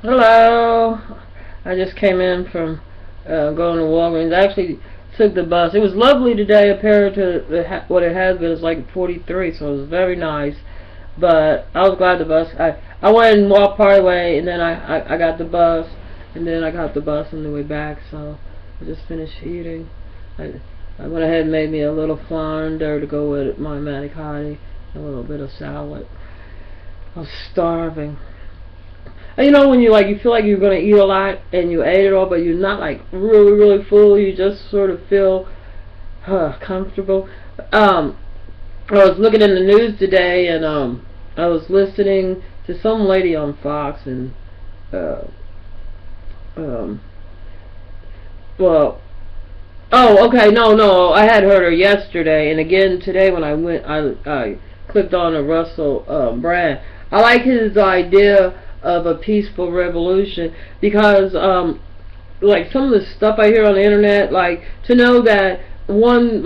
Hello. I just came in from going to Walgreens. I actually took the bus. It was lovely today compared to what it has been. It's like 43, so it was very nice. But I was glad the bus. I went and walked part of the way, and then I got the bus, and then I got the bus on the way back. So I just finished eating. I went ahead and made me a little flounder to go with my manicotti, a little bit of salad. I was starving. And you know when you feel like you're gonna eat a lot and you ate it all, but you're not like really full. You just sort of feel comfortable. I was looking in the news today, and I was listening to some lady on Fox, and well, oh, okay, no, I had heard her yesterday, and again today when I clicked on a Russell Brand. I like his idea of a peaceful revolution because, like some of the stuff I hear on the internet, like to know that one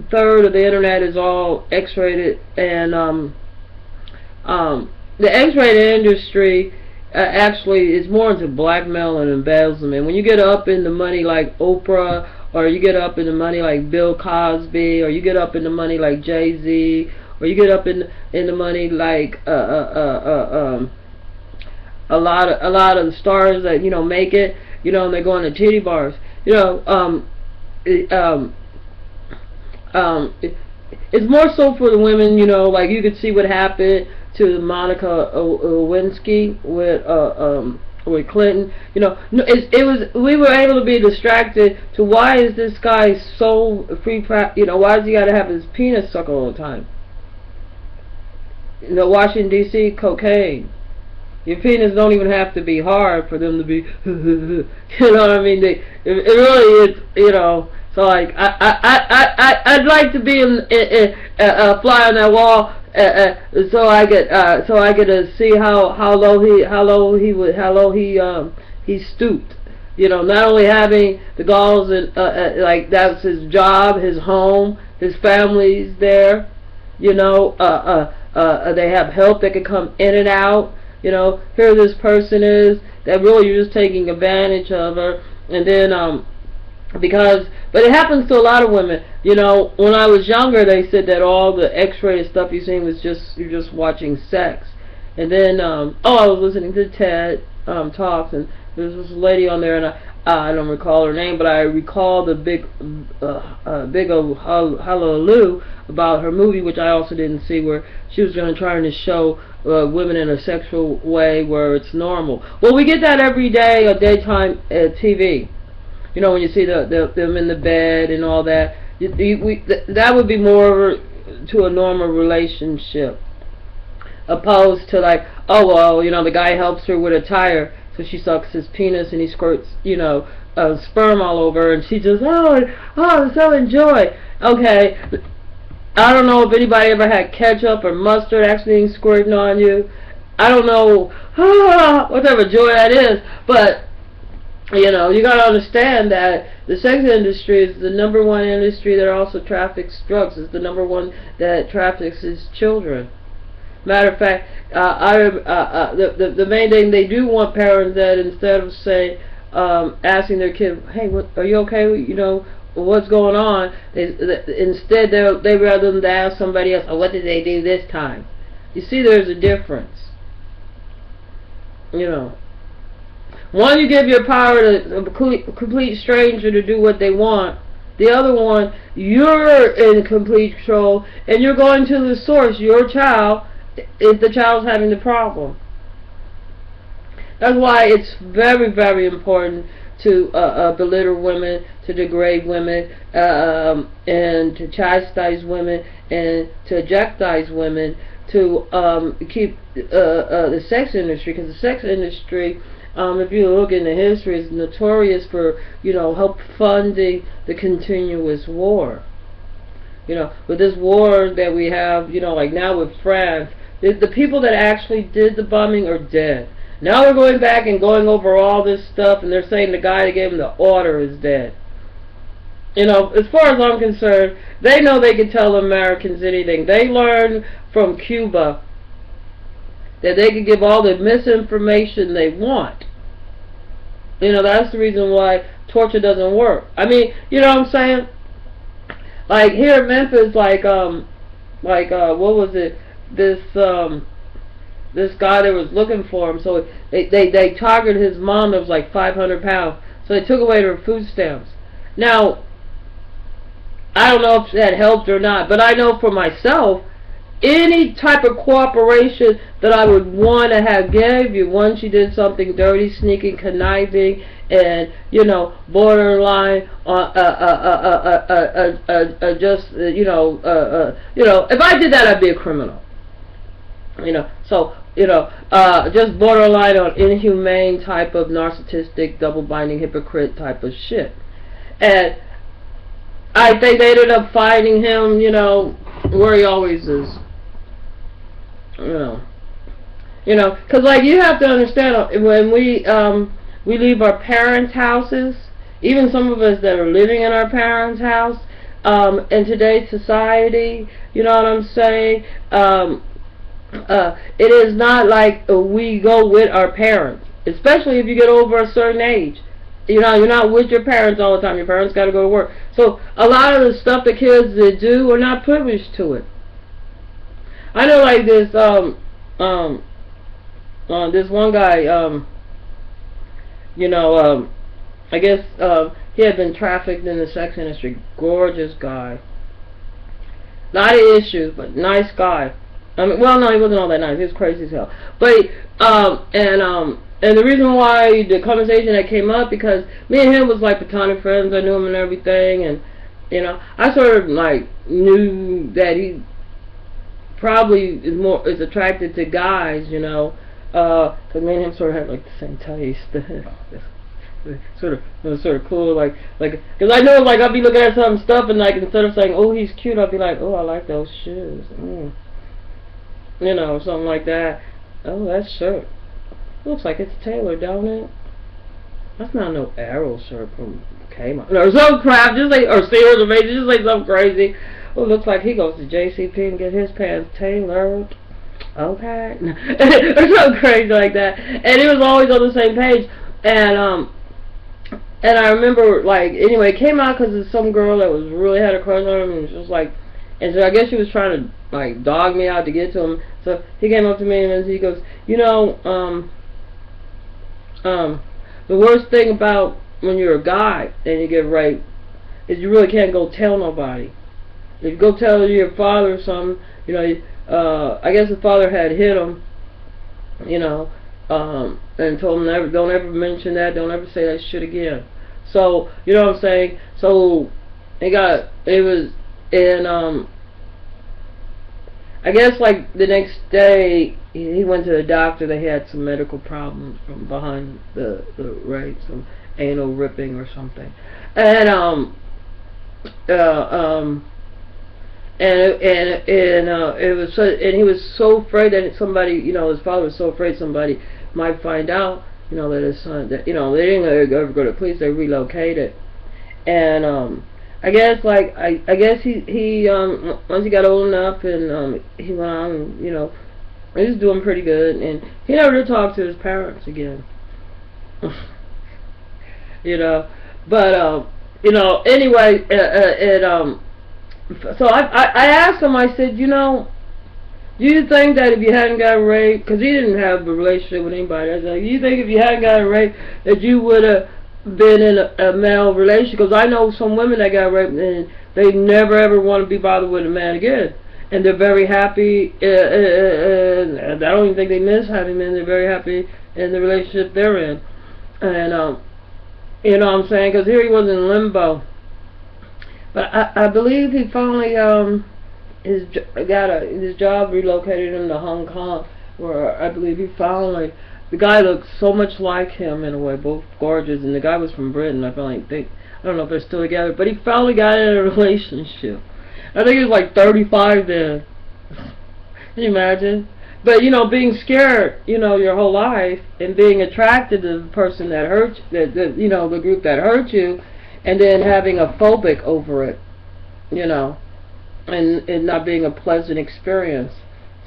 third of the internet is all X-rated, and the X-rated industry actually is more into blackmail and embezzlement. When you get up in the money like Oprah, or you get up in the money like Bill Cosby, or you get up in the money like Jay-Z, or you get up in the money like a lot of the stars that make it, and they go on the titty bars, it's more so for the women, like you could see what happened to Monica Lewinsky with Clinton. It was we were able to be distracted to why is this guy so free, why does he got to have his penis sucked all the time? Washington D.C. cocaine. Your penis don't even have to be hard for them to be, you know what I mean? It really is, So like I'd like to be a fly on that wall, so I could see how low he stooped. Not only having the galls and like that's his job, his home, his family's there. They have help that can come in and out. Here this person is that really you're just taking advantage of her, and then but it happens to a lot of women. When I was younger, they said that all the X-rated stuff you seen was you're just watching sex, and then I was listening to TED talks, and there's this lady on there, and I don't recall her name, but I recall the big hullabaloo about her movie, which I also didn't see, where she was going to try to show women in a sexual way where it's normal. Well, we get that every day on daytime TV. When you see them in the bed and all that, that would be more to a normal relationship, opposed to like, oh well, the guy helps her with a tire, so she sucks his penis and he squirts, sperm all over, and she just, so enjoy. Okay, I don't know if anybody ever had ketchup or mustard actually being squirting on you. I don't know what type of joy that is, but you gotta understand that the sex industry is the number one industry that also traffics drugs. It's the number one that traffics is children. Matter of fact, the main thing they do want parents that instead of say asking their kid, hey, are you okay? What's going on? Instead they rather than to ask somebody else, what did they do this time? You see, there's a difference. One, you give your power to a complete stranger to do what they want. The other one, you're in complete control, and you're going to the source, your child, if the child's having the problem. That's why it's very, very important to belittle women, to degrade women, and to chastise women, and to objectize women, to keep the sex industry, because the sex industry, if you look into history, is notorious for help funding the continuous war. With this war that we have, like now with France, the people that actually did the bombing are dead. Now they're going back and going over all this stuff, and they're saying the guy that gave them the order is dead. As far as I'm concerned, they know they can tell Americans anything. They learned from Cuba that they can give all the misinformation they want. You know, that's the reason why torture doesn't work. I mean, you know what I'm saying? Like here in Memphis, what was it? This guy that was looking for him, so they targeted his mom that was like 500 pounds, so they took away her food stamps. Now, I don't know if that helped or not, but I know for myself, any type of cooperation that I would want to have gave you once you did something dirty, sneaking, conniving, and borderline on if I did that, I'd be a criminal. Just borderline on inhumane type of narcissistic, double-binding, hypocrite type of shit. And I think they ended up finding him, where he always is. Because like you have to understand, when we leave our parents' houses, even some of us that are living in our parents' house, in today's society, you know what I'm saying? It is not like we go with our parents, especially if you get over a certain age. You're not with your parents all the time. Your parents got to go to work. So a lot of the stuff the kids that do are not privileged to it. I know, like this this one guy, I guess he had been trafficked in the sex industry. Gorgeous guy. Lot of issues, but nice guy. I mean, well, no, he wasn't all that nice. He was crazy as hell. But and the reason why the conversation that came up, because me and him was like platonic friends. I knew him and everything, and I sort of like knew that he probably is attracted to guys, because me and him sort of had like the same taste. sort of cool, like because I know, like, I'll be looking at some stuff and like instead of saying, oh, he's cute, I'll be like, oh, I like those shoes. Something like that. Oh, that shirt looks like it's tailored, don't it? That's not no Arrow shirt from Kmart or some crap, just like, or Sears or Macy's, just like something crazy. Oh, looks like he goes to JCP and get his pants tailored. Okay, or something crazy like that. And it was always on the same page. And I remember, like, anyway, it came out because of some girl that was really had a crush on him, and was just like, and so I guess she was trying to like dog me out to get to him. So he came up to me and he goes, the worst thing about when you're a guy and you get raped is you really can't go tell nobody. If you go tell your father or something, I guess his father had hit him, and told him don't ever mention that, don't ever say that shit again. So, you know what I'm saying? So, I guess like the next day, he went to the doctor. They had some medical problems from behind the rape, some anal ripping or something. And it was so, and he was so afraid that somebody, his father was so afraid somebody might find out, that his son, that they didn't ever go to the police. They relocated, and I guess like I guess he once he got old enough and he went on, he was doing pretty good, and he never did talk to his parents again. But anyway, so I asked him, I said, do you think that if you hadn't gotten raped, because he didn't have a relationship with anybody, I said, do you think if you hadn't gotten raped that you would have been in a male relationship? Because I know some women that got raped and they never ever want to be bothered with a man again, and they're very happy, and I don't even think they miss having men. They're very happy in the relationship they're in, and you know what I'm saying, because here he was in limbo. But I believe he finally his job relocated him to Hong Kong, where I believe he finally, the guy looked so much like him in a way, both gorgeous, and the guy was from Britain. I don't know if they're still together, but he finally got in a relationship. I think he was like 35 then. Can you imagine? But being scared, your whole life, and being attracted to the person that hurt you, the group that hurt you, and then having a phobic over it, and it not being a pleasant experience.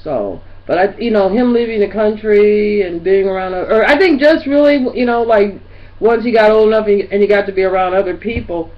So, but him leaving the country and being around, or I think just really, like once he got old enough and he got to be around other people,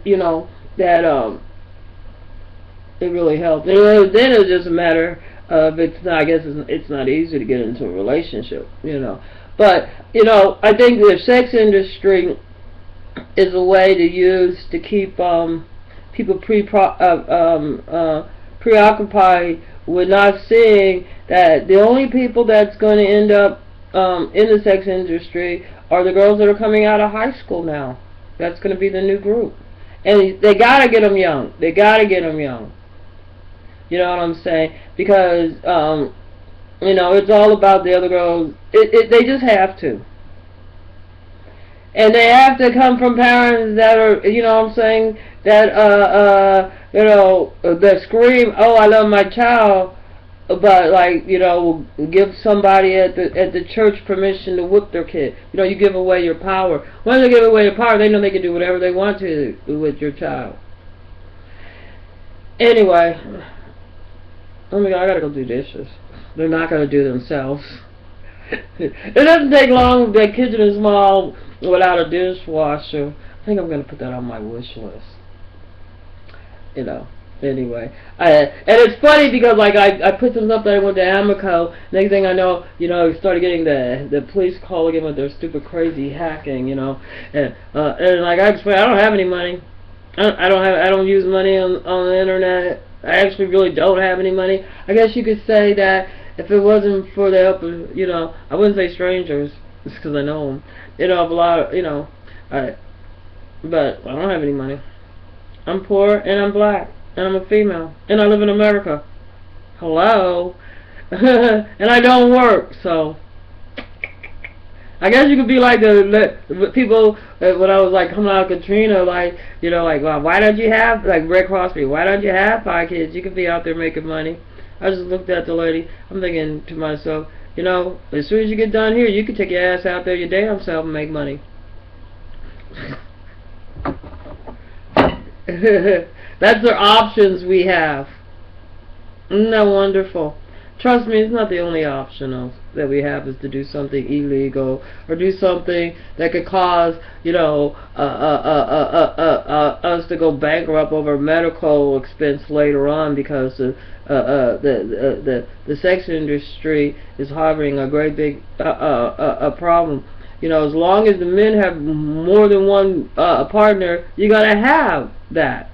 you know, that it really helped. And then it was just a matter of I guess it's not easy to get into a relationship, you know. But you know, I think the sex industry is a way to use to keep people preoccupied with not seeing that the only people that's going to end up in the sex industry are the girls that are coming out of high school now. That's going to be the new group. And they got to get them young. They got to get them young. You know what I'm saying? Because, you know, it's all about the other girls. They just have to. And they have to come from parents that are, you know what I'm saying, that, you know, that scream, oh, I love my child, but, like, you know, give somebody at the church permission to whip their kid. You know, you give away your power. Once they give away your power, they know they can do whatever they want to with your child. Anyway, oh my God, I gotta go do dishes. They're not gonna do themselves. It doesn't take long. The kitchen is small without a dishwasher. I think I'm gonna put that on my wish list. You know. Anyway, and it's funny because like I put some stuff that I went to Amico. Next thing I know, you know, I started getting the police call again with their stupid crazy hacking. You know, and like I explained, I don't have any money. I don't use money on the internet. I actually really don't have any money. I guess you could say that if it wasn't for the help of, you know, I wouldn't say strangers, just because I know them. You know, a lot of, you know, but I don't have any money. I'm poor and I'm black and I'm a female and I live in America. Hello, and I don't work, so. I guess you could be like the people when I was like coming out of Katrina, like, you know, like, well, why don't you have, like Red Cross me, why don't you have 5 kids? You could be out there making money. I just looked at the lady. I'm thinking to myself, you know, as soon as you get done here, you can take your ass out there your damn self and make money. That's the options we have. Isn't that wonderful? Trust me, it's not the only option that we have is to do something illegal or do something that could cause, you know, us to go bankrupt over medical expense later on because the sex industry is harboring a great big problem. You know, as long as the men have more than one partner, you're gonna have that.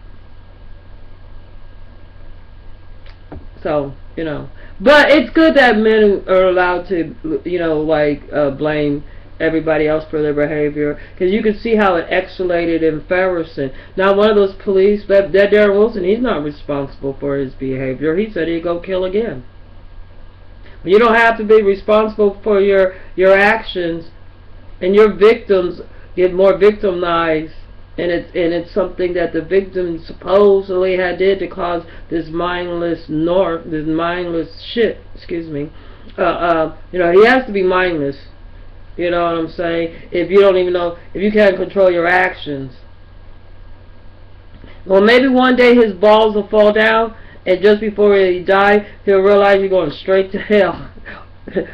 So, you know. But it's good that men are allowed to, you know, like, blame everybody else for their behavior. Because you can see how it escalated in Ferguson. Now, one of those police, that Darren Wilson, he's not responsible for his behavior. He said he'd go kill again. You don't have to be responsible for your actions. And your victims get more victimized. And it's something that the victim supposedly did to cause this mindless shit. Excuse me. You know, he has to be mindless. You know what I'm saying? If you don't even know, if you can't control your actions. Well, maybe one day his balls will fall down, and just before he dies, he'll realize you're going straight to hell.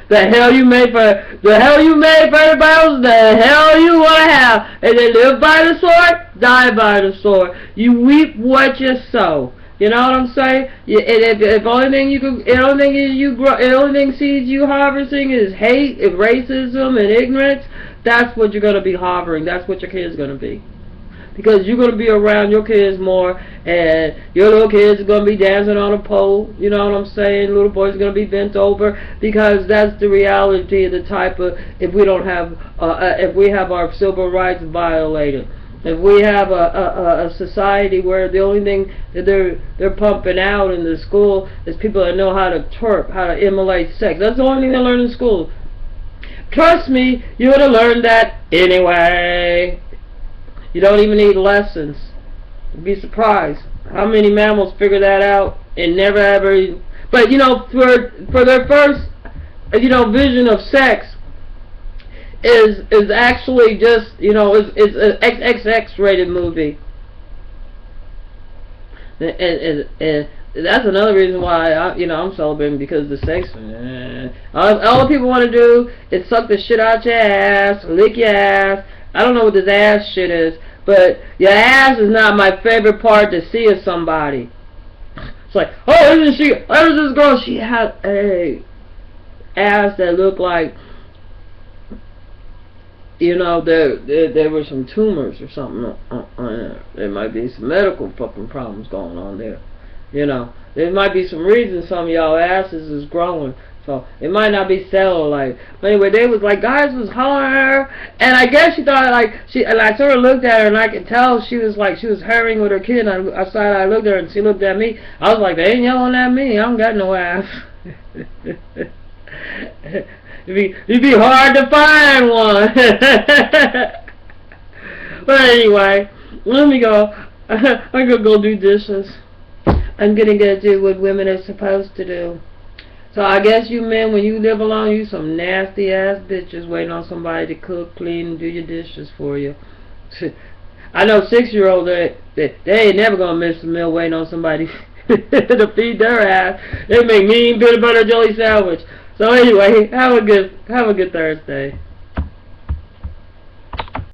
The hell you made for everybody else, the hell you want to have. And they live by the sword, die by the sword. You reap what you sow. You know what I'm saying? If only thing seeds you harvesting is hate, and racism, and ignorance, that's what you're going to be harboring. That's what your kid's going to be. Because you're going to be around your kids more, and your little kids are going to be dancing on a pole, you know what I'm saying? Little boys are going to be bent over, because that's the reality of the type of, if we have our civil rights violated. If we have a society where the only thing that they're pumping out in the school is people that know how to twerk, how to immolate sex. That's the only thing they learn in school. Trust me, you would have learned that anyway. You don't even need lessons. You'd be surprised how many mammals figure that out and never ever. But you know, for their first, you know, vision of sex is actually just, you know, is an XXX rated movie. And that's another reason why I'm celebrating, because the sex. All the people want to do is suck the shit out your ass, lick your ass. I don't know what this ass shit is, but your ass is not my favorite part to see of somebody. It's like, oh, isn't she? There's this girl. She had a ass that looked like, you know, there were some tumors or something on there. There might be some medical fucking problems going on there. You know, there might be some reasons some of y'all asses is growing. So it might not be cellulite. But anyway, they was like, guys was hollering at her, and I guess she thought like and I sort of looked at her and I could tell she was hurrying with her kid. And I looked at her and she looked at me. I was like, they ain't yelling at me. I don't got no ass. It'd be hard to find one. But anyway, let me go. I'm gonna go do dishes. I'm gonna go do what women are supposed to do. So I guess you men, when you live alone, you some nasty ass bitches waiting on somebody to cook, clean, and do your dishes for you. I know 6-year-olds, they ain't never gonna miss a meal waiting on somebody to feed their ass. They make mean peanut butter jelly sandwich. So anyway, have a good Thursday.